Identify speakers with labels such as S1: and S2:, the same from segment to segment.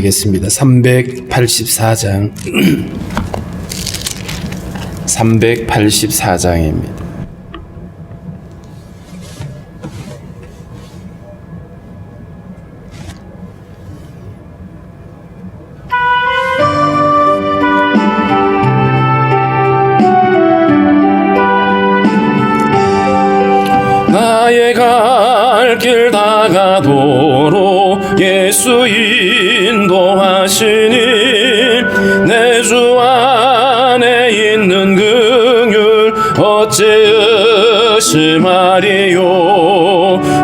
S1: 기도하겠습니다. 384장 384장입니다. 나의 갈 길 다가도록 예수 인도하시니 내 주 안에 있는 긍휼 어찌 의심하리요.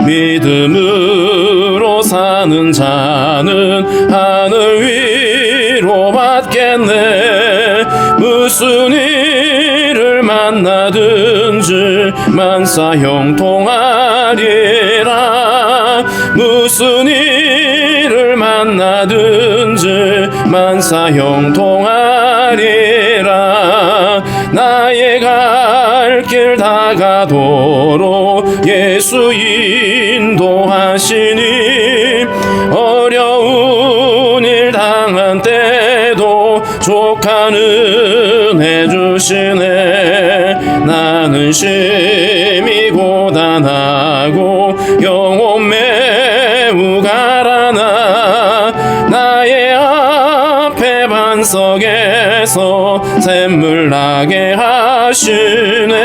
S1: 믿음으로 사는 자는 하늘 위로 받겠네. 무슨 일을 만나든지 만사 형통하리라. 무슨 일을 만나든지 만사 형통하리라. 나의 갈 길 다가도록 예수 인도하시니 어려운 일 당한 때도 족하는 해주시네. 나는 심히 고단하고 영혼 매우 가라나. 나의 앞에 반석에서 샘물 나게 하시네.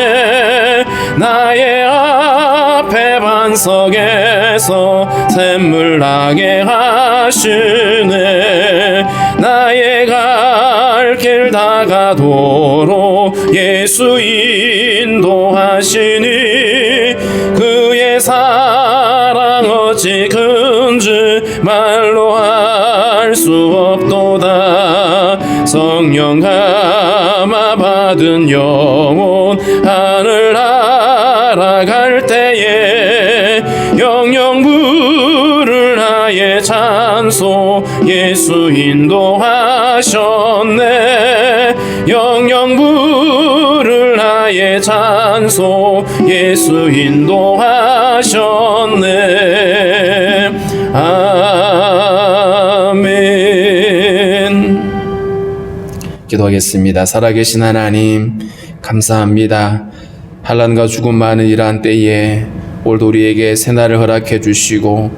S1: 나의 앞에 반석에서 샘물 나게 하시네. 나의 갈 길 다가도록 예수 인도하시니 그의 사랑 어찌 큰지 말로 할 수 없도다. 성령 감화 받은 영혼 하늘 날아갈 때에 영영 부를 나의 찬송 예수 인도하셨네. 영영 부를 나의 찬송 예수 인도하셨네. 아멘. 기도하겠습니다. 살아계신 하나님 감사합니다. 환난과 죽음 많은 이러한 때에 오늘도 우리에게 새날을 허락해 주시고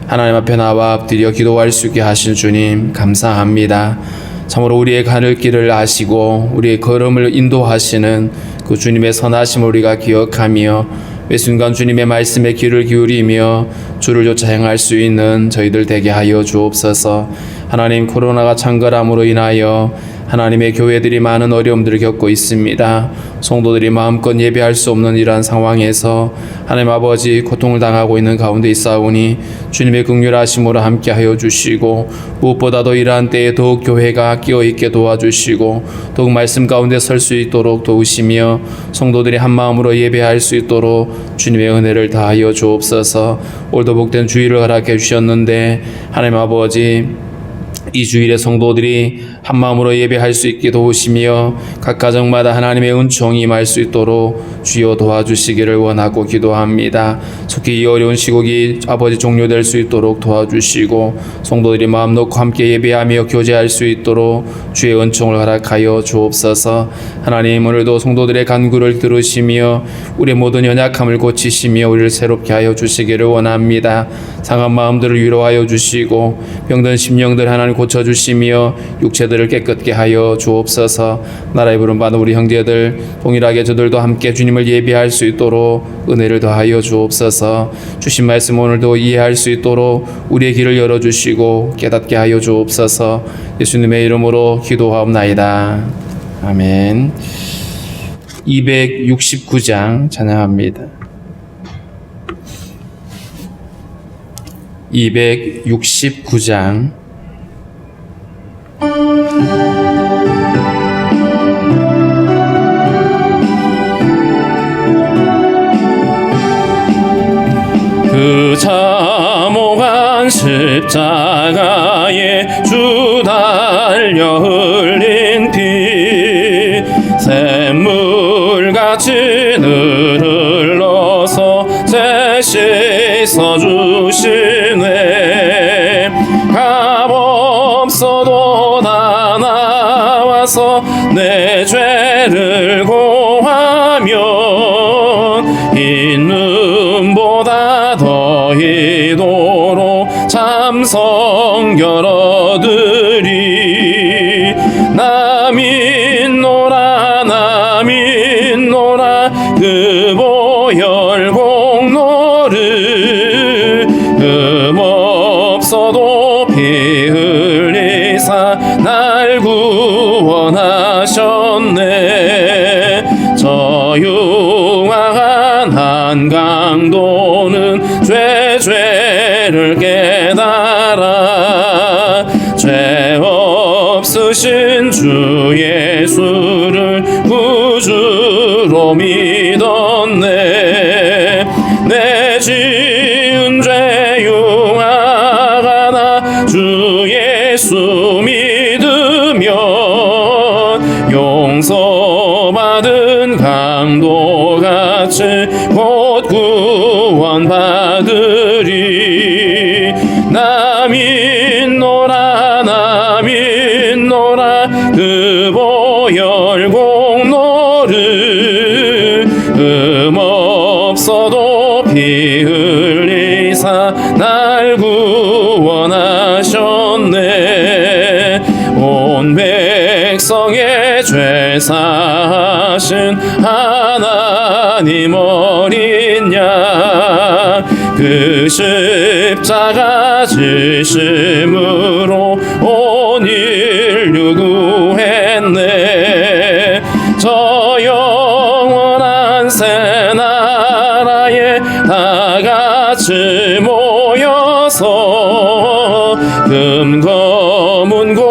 S1: 하나님 앞에 나와 엎드려 기도할 수 있게 하신 주님 감사합니다. 참으로 우리의 가는 길을 아시고 우리의 걸음을 인도하시는 그 주님의 선하심을 우리가 기억하며 매 순간 주님의 말씀에 귀를 기울이며 주를 쫓아 행할 수 있는 저희들 되게 하여 주옵소서. 하나님, 코로나가 창궐함으로 인하여 하나님의 교회들이 많은 어려움들을 겪고 있습니다. 성도들이 마음껏 예배할 수 없는 이러한 상황에서 하나님 아버지 고통을 당하고 있는 가운데 있사오니 주님의 긍휼하심으로 함께하여 주시고 무엇보다도 이러한 때에 더욱 교회가 끼어있게 도와주시고 더욱 말씀 가운데 설 수 있도록 도우시며 성도들이 한마음으로 예배할 수 있도록 주님의 은혜를 다하여 주옵소서. 오늘도 복된 주일을 허락해 주셨는데 하나님 아버지 이 주일에 성도들이 한마음으로 예배할 수 있게 도우시며 각 가정마다 하나님의 은총이 임할 수 있도록 주여 도와주시기를 원하고 기도합니다. 속히 이 어려운 시국이 아버지 종료될 수 있도록 도와주시고 성도들이 마음 놓고 함께 예배하며 교제할 수 있도록 주의 은총을 허락하여 주옵소서. 하나님, 오늘도 성도들의 간구를 들으시며 우리의 모든 연약함을 고치시며 우리를 새롭게 하여 주시기를 원합니다. 상한 마음들을 위로하여 주시고 병든 심령들 하나님 고쳐주시며 육체들을 깨끗게 하여 주옵소서. 나라의 부름받은 우리 형제들 동일하게 저들도 함께 주님을 예배할 수 있도록 은혜를 더하여 주옵소서. 주신 말씀 오늘도 이해할 수 있도록 우리의 길을 열어주시고 깨닫게 하여 주옵소서. 예수님의 이름으로 기도하옵나이다. 아멘. 269장 찬양합니다. 269장 그 참혹한 십자가에 주 달려 흘린 피 샘물같이 늘 흘러서 제 씻어주시네. 값없이 죄를 고하면 있는보다 더히도록 참 성결 얻으리. 나 믿노라 나 믿노라 그 보혈 공로를 흠없어도 피 흘리사 날 구원하셨네. 저유황한 한강도는 죄를 깨달아 죄 없으신 주 예수를 구주로 믿었네. 내 지은 죄 융하나 주 예수 믿으면 용서받은 강도같이 곧 구원받으리. 나 믿노라 나 믿노라 그 보혈 공로를 흠없어도 피 흘리사 날 구원하셨네. 온 백성의 죄 사하신 하나님 어린 양 그 십자가 지심으로 온 인류 구했네. 저 영원한 새 나라에 다 같이 모여서 금거문고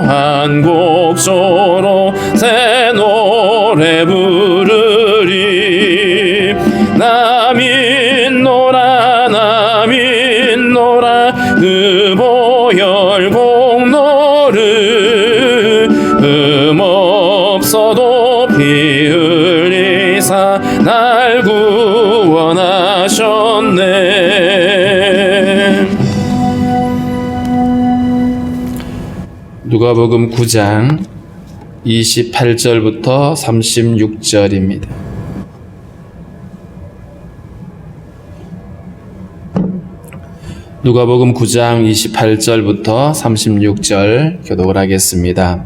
S1: 한곡조로 새 노래 부르리. 나 믿노라 나 믿노라 그 보혈 공로를 흠없어도 피 흘리사 날 구원하셨네. 누가복음 9장 28절부터 36절입니다. 누가복음 9장 28절부터 36절 교독을 하겠습니다.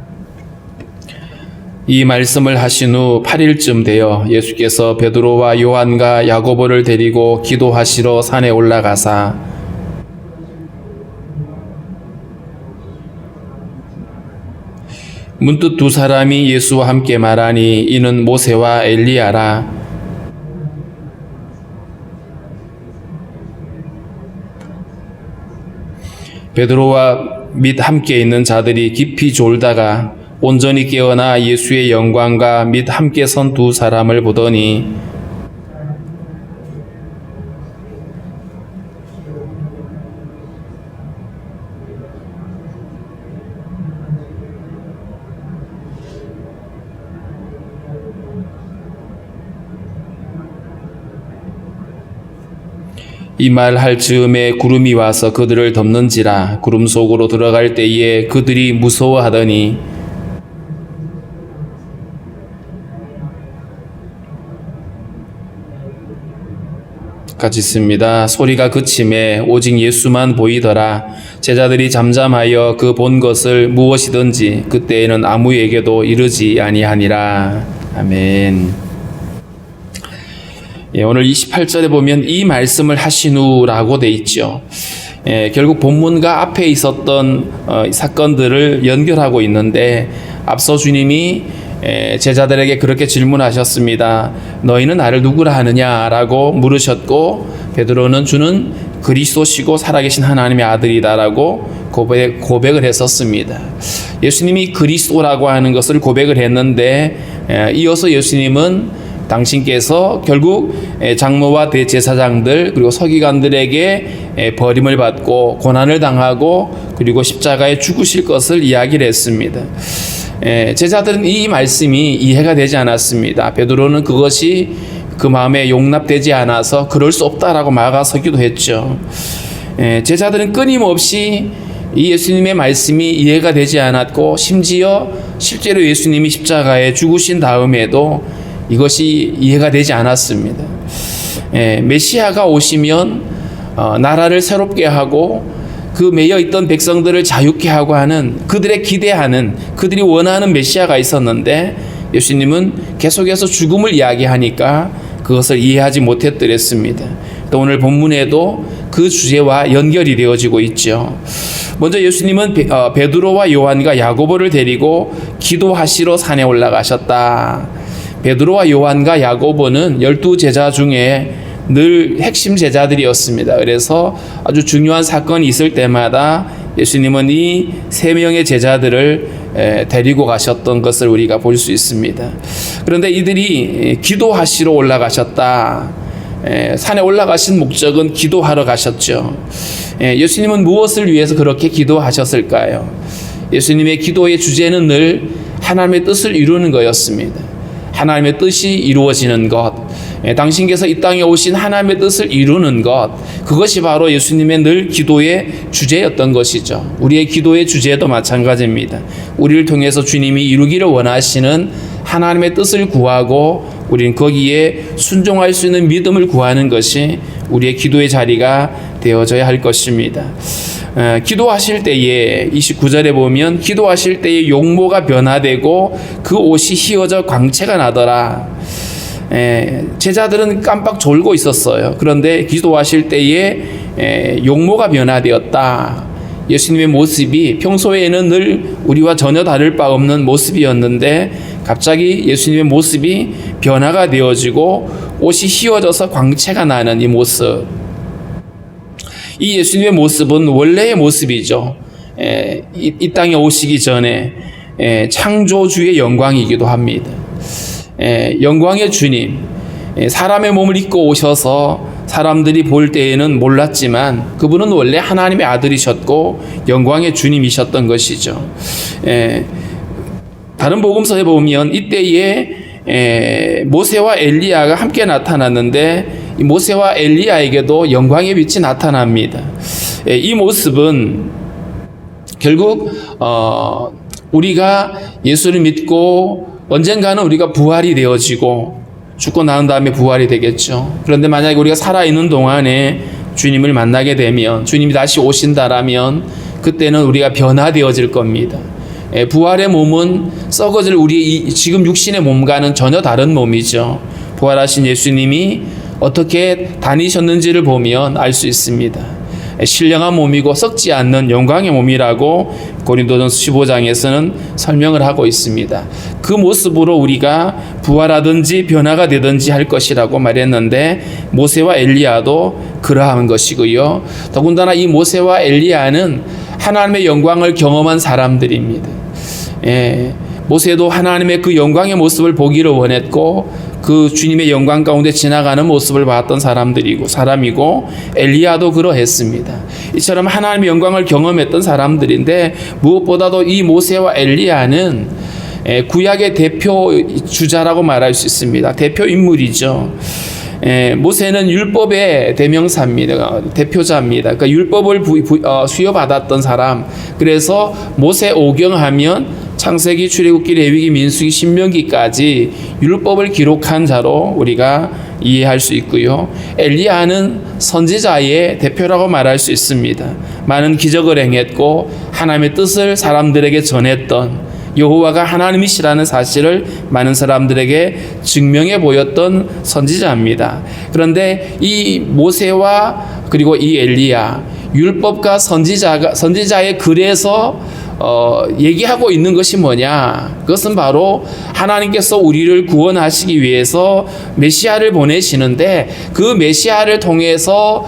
S1: 이 말씀을 하신 후 8일쯤 되어 예수께서 베드로와 요한과 야고보를 데리고 기도하시러 산에 올라가사 문득 두 사람이 예수와 함께 말하니 이는 모세와 엘리야라. 베드로와 및 함께 있는 자들이 깊이 졸다가 온전히 깨어나 예수의 영광과 및 함께 선 두 사람을 보더니 이 말 할 즈음에 구름이 와서 그들을 덮는지라. 구름 속으로 들어갈 때에 그들이 무서워하더니 같이 있습니다. 소리가 그침에 오직 예수만 보이더라. 제자들이 잠잠하여 그 본 것을 무엇이든지 그때에는 아무에게도 이르지 아니하니라. 아멘. 예, 오늘 28절에 보면 이 말씀을 하신 후라고 돼 있죠. 예, 결국 본문과 앞에 있었던 사건들을 연결하고 있는데 앞서 주님이 제자들에게 그렇게 질문하셨습니다. 너희는 나를 누구라 하느냐라고 물으셨고 베드로는 주는 그리스도시고 살아계신 하나님의 아들이다라고 고백을 했었습니다. 예수님이 그리스도라고 하는 것을 고백을 했는데 이어서 예수님은 당신께서 결국 장로와 대제사장들 그리고 서기관들에게 버림을 받고 고난을 당하고 그리고 십자가에 죽으실 것을 이야기를 했습니다. 제자들은 이 말씀이 이해가 되지 않았습니다. 베드로는 그것이 그 마음에 용납되지 않아서 그럴 수 없다라고 막아서기도 했죠. 제자들은 끊임없이 이 예수님의 말씀이 이해가 되지 않았고 심지어 실제로 예수님이 십자가에 죽으신 다음에도 이것이 이해가 되지 않았습니다. 메시아가 오시면 나라를 새롭게 하고 그 매여있던 백성들을 자유케 하고 하는 그들의 기대하는 그들이 원하는 메시아가 있었는데 예수님은 계속해서 죽음을 이야기하니까 그것을 이해하지 못했더랬습니다. 또 오늘 본문에도 그 주제와 연결이 되어지고 있죠. 먼저 예수님은 베드로와 요한과 야고보를 데리고 기도하시러 산에 올라가셨다. 베드로와 요한과 야고보는 12제자 중에 늘 핵심 제자들이었습니다. 그래서 아주 중요한 사건이 있을 때마다 예수님은 이 세 명의 제자들을 데리고 가셨던 것을 우리가 볼 수 있습니다. 그런데 이들이 기도하시러 올라가셨다. 산에 올라가신 목적은 기도하러 가셨죠. 예수님은 무엇을 위해서 그렇게 기도하셨을까요? 예수님의 기도의 주제는 늘 하나님의 뜻을 이루는 거였습니다. 하나님의 뜻이 이루어지는 것, 당신께서 이 땅에 오신 하나님의 뜻을 이루는 것, 그것이 바로 예수님의 늘 기도의 주제였던 것이죠. 우리의 기도의 주제도 마찬가지입니다. 우리를 통해서 주님이 이루기를 원하시는 하나님의 뜻을 구하고 우리는 거기에 순종할 수 있는 믿음을 구하는 것이 우리의 기도의 자리가 되어져야 할 것입니다. 기도하실 때에 29절에 보면 기도하실 때에 용모가 변화되고 그 옷이 휘어져 광채가 나더라. 제자들은 깜빡 졸고 있었어요. 그런데 기도하실 때에 용모가 변화되었다. 예수님의 모습이 평소에는 늘 우리와 전혀 다를 바 없는 모습이었는데 갑자기 예수님의 모습이 변화가 되어지고 옷이 휘어져서 광채가 나는 이 모습. 이 예수님의 모습은 원래의 모습이죠. 이 땅에 오시기 전에 창조주의 영광이기도 합니다. 영광의 주님, 사람의 몸을 입고 오셔서 사람들이 볼 때에는 몰랐지만 그분은 원래 하나님의 아들이셨고 영광의 주님이셨던 것이죠. 다른 복음서에 보면 이때에 모세와 엘리야가 함께 나타났는데 이 모세와 엘리야에게도 영광의 빛이 나타납니다. 이 모습은 결국 우리가 예수를 믿고 언젠가는 우리가 부활이 되어지고 죽고 나온 다음에 부활이 되겠죠. 그런데 만약에 우리가 살아있는 동안에 주님을 만나게 되면 주님이 다시 오신다라면 그때는 우리가 변화되어질 겁니다. 부활의 몸은 썩어질 우리의 지금 육신의 몸과는 전혀 다른 몸이죠. 부활하신 예수님이 어떻게 다니셨는지를 보면 알 수 있습니다. 신령한 몸이고 썩지 않는 영광의 몸이라고 고린도전서 15장에서는 설명을 하고 있습니다. 그 모습으로 우리가 부활하든지 변화가 되든지 할 것이라고 말했는데 모세와 엘리야도 그러한 것이고요. 더군다나 이 모세와 엘리야는 하나님의 영광을 경험한 사람들입니다. 모세도 하나님의 그 영광의 모습을 보기를 원했고 그 주님의 영광 가운데 지나가는 모습을 봤던 사람이고 엘리야도 그러했습니다. 이처럼 하나님의 영광을 경험했던 사람들인데 무엇보다도 이 모세와 엘리야는 구약의 대표 주자라고 말할 수 있습니다. 대표 인물이죠. 모세는 율법의 대명사입니다. 대표자입니다. 그러니까 율법을 수여받았던 사람. 그래서 모세 오경하면 창세기, 출애굽기, 레위기, 민수기, 신명기까지 율법을 기록한 자로 우리가 이해할 수 있고요. 엘리야는 선지자의 대표라고 말할 수 있습니다. 많은 기적을 행했고 하나님의 뜻을 사람들에게 전했던 여호와가 하나님이시라는 사실을 많은 사람들에게 증명해 보였던 선지자입니다. 그런데 이 모세와 그리고 이 엘리야, 율법과 선지자의 글에서 얘기하고 있는 것이 뭐냐? 그것은 바로 하나님께서 우리를 구원하시기 위해서 메시아를 보내시는데 그 메시아를 통해서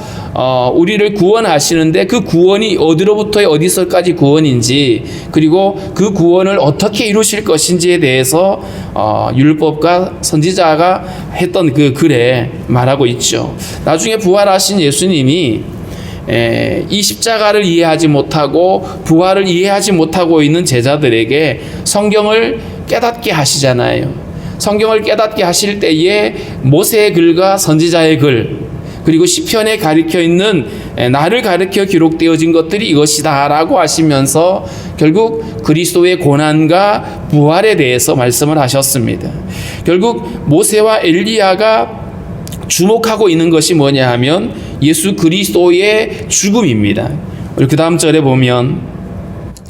S1: 우리를 구원하시는데 그 구원이 어디로부터 어디서까지 구원인지 그리고 그 구원을 어떻게 이루실 것인지에 대해서 율법과 선지자가 했던 그 글에 말하고 있죠. 나중에 부활하신 예수님이 이 십자가를 이해하지 못하고 부활을 이해하지 못하고 있는 제자들에게 성경을 깨닫게 하시잖아요. 성경을 깨닫게 하실 때에 모세의 글과 선지자의 글 그리고 시편에 가리켜 있는 나를 가르쳐 기록되어진 것들이 이것이다 라고 하시면서 결국 그리스도의 고난과 부활에 대해서 말씀을 하셨습니다. 결국 모세와 엘리야가 주목하고 있는 것이 뭐냐 하면 예수 그리스도의 죽음입니다. 그 다음 절에 보면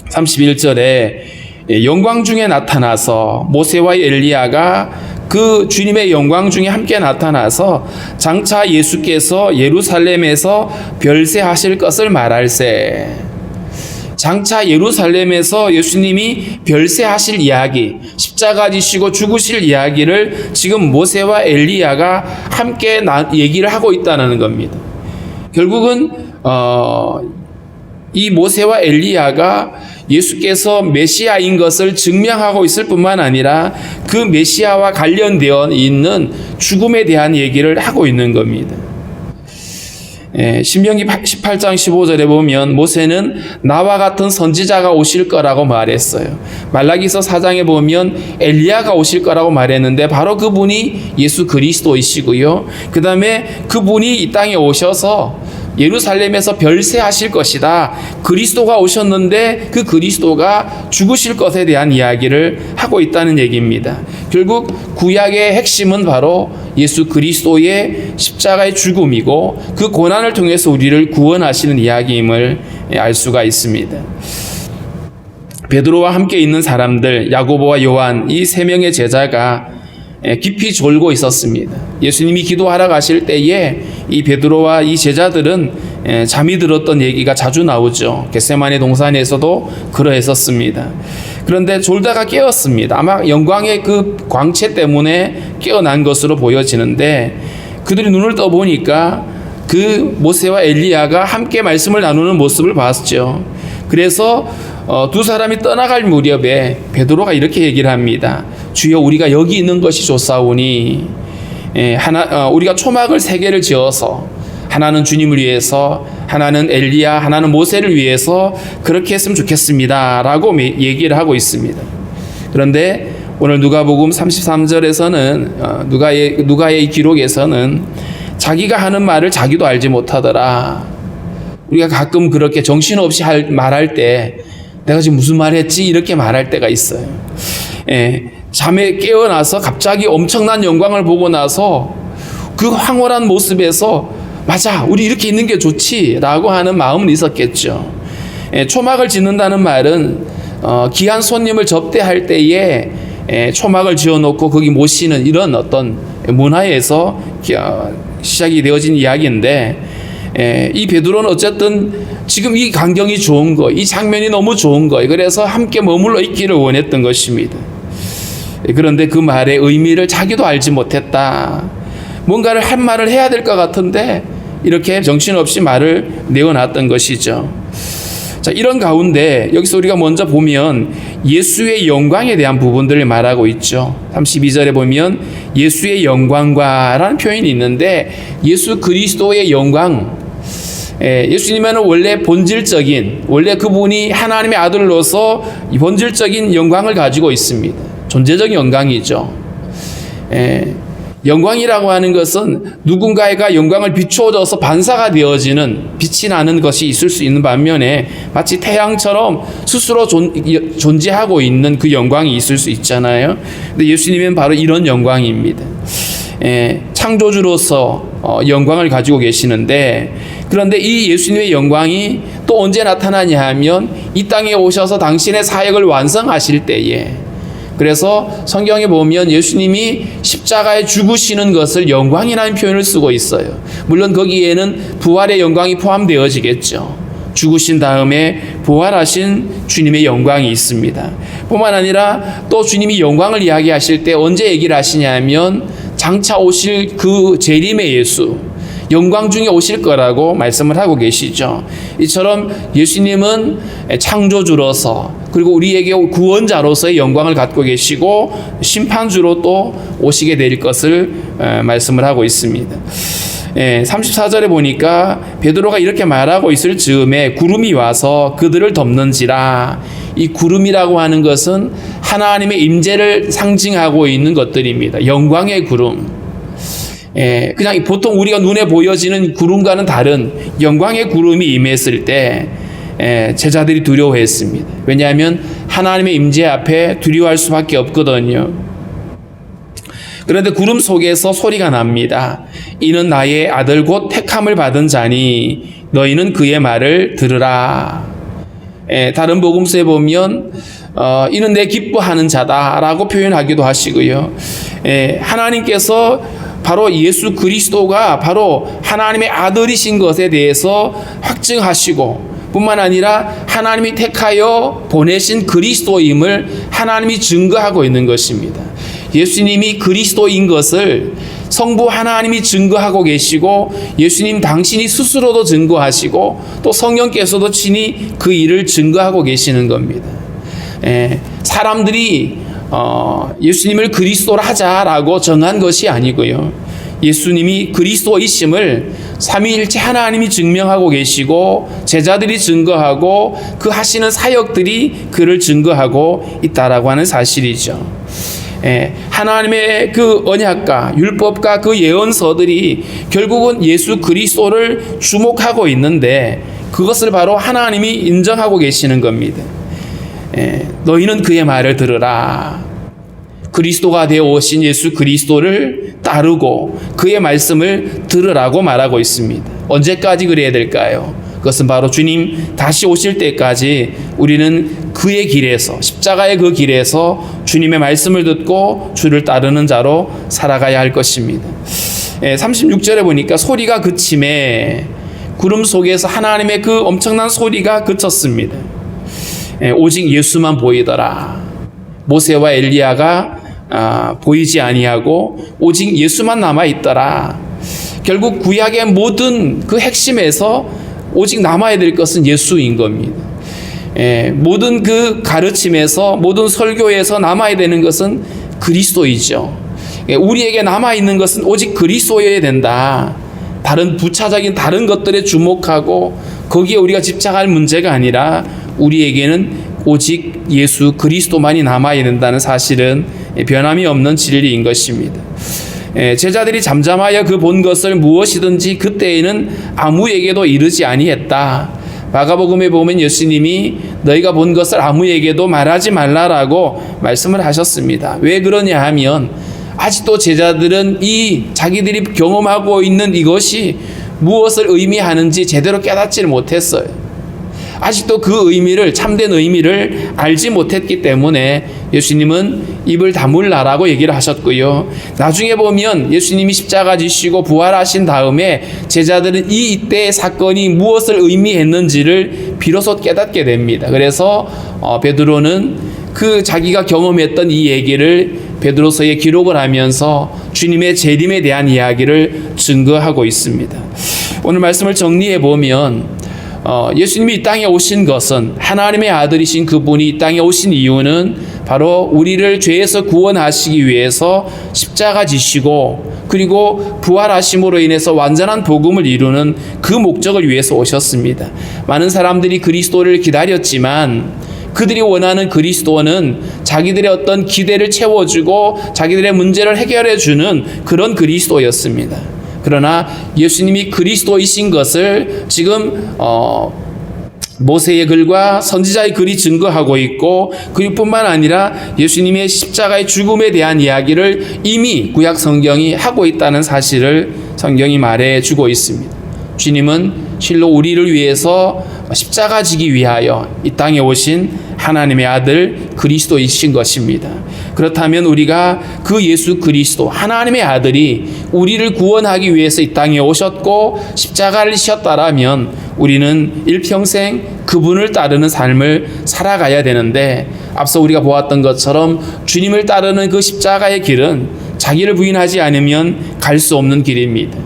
S1: 31절에 영광 중에 나타나서 모세와 엘리야가 그 주님의 영광 중에 함께 나타나서 장차 예수께서 예루살렘에서 별세하실 것을 말할세. 장차 예루살렘에서 예수님이 별세하실 이야기, 십자가 지시고 죽으실 이야기를 지금 모세와 엘리야가 함께 얘기를 하고 있다는 겁니다. 결국은 이 모세와 엘리야가 예수께서 메시아인 것을 증명하고 있을 뿐만 아니라 그 메시아와 관련되어 있는 죽음에 대한 얘기를 하고 있는 겁니다. 신명기 18장 15절에 보면 모세는 나와 같은 선지자가 오실 거라고 말했어요. 말라기서 4장에 보면 엘리야가 오실 거라고 말했는데 바로 그분이 예수 그리스도이시고요. 그 다음에 그분이 이 땅에 오셔서 예루살렘에서 별세하실 것이다. 그리스도가 오셨는데 그 그리스도가 죽으실 것에 대한 이야기를 하고 있다는 얘기입니다. 결국 구약의 핵심은 바로 예수 그리스도의 십자가의 죽음이고 그 고난을 통해서 우리를 구원하시는 이야기임을 알 수가 있습니다. 베드로와 함께 있는 사람들, 야고보와 요한 이 세 명의 제자가 깊이 졸고 있었습니다. 예수님이 기도하러 가실 때에 이 베드로와 이 제자들은 잠이 들었던 얘기가 자주 나오죠. 겟세마네 동산에서도 그러했었습니다. 그런데 졸다가 깨었습니다. 아마 영광의 그 광채 때문에 깨어난 것으로 보여지는데 그들이 눈을 떠보니까 그 모세와 엘리야가 함께 말씀을 나누는 모습을 봤죠. 그래서 두 사람이 떠나갈 무렵에 베드로가 이렇게 얘기를 합니다. 주여, 우리가 여기 있는 것이 좋사오니 우리가 초막을 세 개를 지어서 하나는 주님을 위해서, 하나는 엘리야, 하나는 모세를 위해서 그렇게 했으면 좋겠습니다 라고 얘기를 하고 있습니다. 그런데 오늘 누가복음 33절에서는 누가의 기록에서는 자기가 하는 말을 자기도 알지 못하더라. 우리가 가끔 그렇게 정신없이 말할 때 내가 지금 무슨 말 했지? 이렇게 말할 때가 있어요. 잠에 깨어나서 갑자기 엄청난 영광을 보고 나서 그 황홀한 모습에서 맞아, 우리 이렇게 있는 게 좋지 라고 하는 마음은 있었겠죠. 초막을 짓는다는 말은 귀한 손님을 접대할 때에 초막을 지어놓고 거기 모시는 이런 어떤 문화에서 시작이 되어진 이야기인데 이 베드로는 어쨌든 지금 이 광경이 좋은 거, 이 장면이 너무 좋은 거, 그래서 함께 머물러 있기를 원했던 것입니다. 그런데 그 말의 의미를 자기도 알지 못했다. 뭔가를 한 말을 해야 될 것 같은데 이렇게 정신없이 말을 내어놨던 것이죠. 자, 이런 가운데 여기서 우리가 먼저 보면 예수의 영광에 대한 부분들을 말하고 있죠. 32절에 보면 예수의 영광과 라는 표현이 있는데 예수 그리스도의 영광, 예수님은 원래 원래 그분이 하나님의 아들로서 본질적인 영광을 가지고 있습니다. 존재적 영광이죠. 영광이라고 하는 것은 누군가가 영광을 비추어져서 반사가 되어지는, 빛이 나는 것이 있을 수 있는 반면에 마치 태양처럼 스스로 존재하고 있는 그 영광이 있을 수 있잖아요. 근데 예수님은 바로 이런 영광입니다. 창조주로서 영광을 가지고 계시는데, 그런데 이 예수님의 영광이 또 언제 나타나냐 하면 이 땅에 오셔서 당신의 사역을 완성하실 때에, 그래서 성경에 보면 예수님이 십자가에 죽으시는 것을 영광이라는 표현을 쓰고 있어요. 물론 거기에는 부활의 영광이 포함되어지겠죠. 죽으신 다음에 부활하신 주님의 영광이 있습니다. 뿐만 아니라 또 주님이 영광을 이야기하실 때 언제 얘기를 하시냐면 장차 오실 그 재림의 예수, 영광 중에 오실 거라고 말씀을 하고 계시죠. 이처럼 예수님은 창조주로서, 그리고 우리에게 구원자로서의 영광을 갖고 계시고 심판주로 또 오시게 될 것을 말씀을 하고 있습니다. 34절에 보니까 베드로가 이렇게 말하고 있을 즈음에 구름이 와서 그들을 덮는지라. 이 구름이라고 하는 것은 하나님의 임재를 상징하고 있는 것들입니다. 영광의 구름. 그냥 보통 우리가 눈에 보여지는 구름과는 다른 영광의 구름이 임했을 때 제자들이 두려워했습니다. 왜냐하면 하나님의 임재 앞에 두려워할 수밖에 없거든요. 그런데 구름 속에서 소리가 납니다. 이는 나의 아들 곧 택함을 받은 자니 너희는 그의 말을 들으라. 다른 복음서에 보면 이는 내 기뻐하는 자다라고 표현하기도 하시고요. 하나님께서 바로 예수 그리스도가 바로 하나님의 아들이신 것에 대해서 확증하시고 뿐만 아니라 하나님이 택하여 보내신 그리스도임을 하나님이 증거하고 있는 것입니다. 예수님이 그리스도인 것을 성부 하나님이 증거하고 계시고 예수님 당신이 스스로도 증거하시고 또 성령께서도 친히 그 일을 증거하고 계시는 겁니다. 사람들이 예수님을 그리스도라 하자라고 정한 것이 아니고요. 예수님이 그리스도이심을 삼위일체 하나님이 증명하고 계시고 제자들이 증거하고 그 하시는 사역들이 그를 증거하고 있다라고 하는 사실이죠. 하나님의 그 언약과 율법과 그 예언서들이 결국은 예수 그리스도를 주목하고 있는데 그것을 바로 하나님이 인정하고 계시는 겁니다. 너희는 그의 말을 들으라. 그리스도가 되어 오신 예수 그리스도를 따르고 그의 말씀을 들으라고 말하고 있습니다. 언제까지 그래야 될까요? 그것은 바로 주님 다시 오실 때까지 우리는 그의 길에서 십자가의 그 길에서 주님의 말씀을 듣고 주를 따르는 자로 살아가야 할 것입니다. 36절에 보니까 소리가 그침에 구름 속에서 하나님의 그 엄청난 소리가 그쳤습니다. 오직 예수만 보이더라. 모세와 엘리야가 보이지 아니하고 오직 예수만 남아있더라. 결국 구약의 모든 그 핵심에서 오직 남아야 될 것은 예수인 겁니다. 모든 그 가르침에서 모든 설교에서 남아야 되는 것은 그리스도이죠. 우리에게 남아있는 것은 오직 그리스도여야 된다. 다른 부차적인 다른 것들에 주목하고 거기에 우리가 집착할 문제가 아니라 우리에게는 오직 예수 그리스도만이 남아야 된다는 사실은 변함이 없는 진리인 것입니다. 제자들이 잠잠하여 그 본 것을 무엇이든지 그때에는 아무에게도 이르지 아니했다. 마가복음에 보면 예수님이 너희가 본 것을 아무에게도 말하지 말라라고 말씀을 하셨습니다. 왜 그러냐 하면 아직도 제자들은 이 자기들이 경험하고 있는 이것이 무엇을 의미하는지 제대로 깨닫지를 못했어요. 아직도 그 의미를 참된 의미를 알지 못했기 때문에 예수님은 입을 다물라라고 얘기를 하셨고요. 나중에 보면 예수님이 십자가 지시고 부활하신 다음에 제자들은 이때의 사건이 무엇을 의미했는지를 비로소 깨닫게 됩니다. 그래서 베드로는 그 자기가 경험했던 이 얘기를 베드로서에 기록을 하면서 주님의 재림에 대한 이야기를 증거하고 있습니다. 오늘 말씀을 정리해 보면 예수님이 이 땅에 오신 것은 하나님의 아들이신 그분이 이 땅에 오신 이유는 바로 우리를 죄에서 구원하시기 위해서 십자가 지시고 그리고 부활하심으로 인해서 완전한 복음을 이루는 그 목적을 위해서 오셨습니다. 많은 사람들이 그리스도를 기다렸지만 그들이 원하는 그리스도는 자기들의 어떤 기대를 채워주고 자기들의 문제를 해결해주는 그런 그리스도였습니다. 그러나 예수님이 그리스도이신 것을 지금 모세의 글과 선지자의 글이 증거하고 있고 그뿐만 아니라 예수님의 십자가의 죽음에 대한 이야기를 이미 구약 성경이 하고 있다는 사실을 성경이 말해주고 있습니다. 주님은 실로 우리를 위해서 십자가 지기 위하여 이 땅에 오신 하나님의 아들 그리스도이신 것입니다. 그렇다면 우리가 그 예수 그리스도 하나님의 아들이 우리를 구원하기 위해서 이 땅에 오셨고 십자가를 지셨다라면 우리는 일평생 그분을 따르는 삶을 살아가야 되는데 앞서 우리가 보았던 것처럼 주님을 따르는 그 십자가의 길은 자기를 부인하지 않으면 갈 수 없는 길입니다.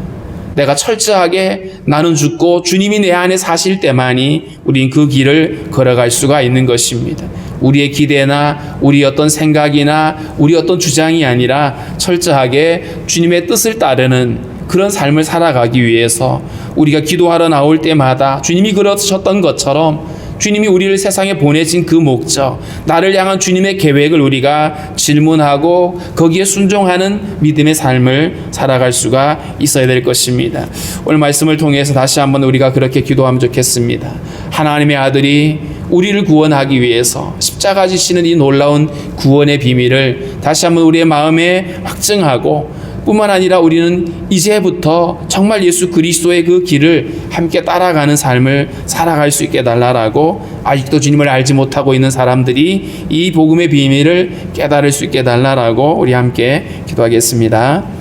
S1: 내가 철저하게 나는 죽고 주님이 내 안에 사실 때만이 우린 그 길을 걸어갈 수가 있는 것입니다. 우리의 기대나 우리 어떤 생각이나 우리 어떤 주장이 아니라 철저하게 주님의 뜻을 따르는 그런 삶을 살아가기 위해서 우리가 기도하러 나올 때마다 주님이 그러셨던 것처럼 주님이 우리를 세상에 보내신 그 목적, 나를 향한 주님의 계획을 우리가 질문하고 거기에 순종하는 믿음의 삶을 살아갈 수가 있어야 될 것입니다. 오늘 말씀을 통해서 다시 한번 우리가 그렇게 기도하면 좋겠습니다. 하나님의 아들이 우리를 구원하기 위해서 십자가 지시는 이 놀라운 구원의 비밀을 다시 한번 우리의 마음에 확증하고, 뿐만 아니라 우리는 이제부터 정말 예수 그리스도의 그 길을 함께 따라가는 삶을 살아갈 수 있게 해달라고, 아직도 주님을 알지 못하고 있는 사람들이 이 복음의 비밀을 깨달을 수 있게 해달라고 우리 함께 기도하겠습니다.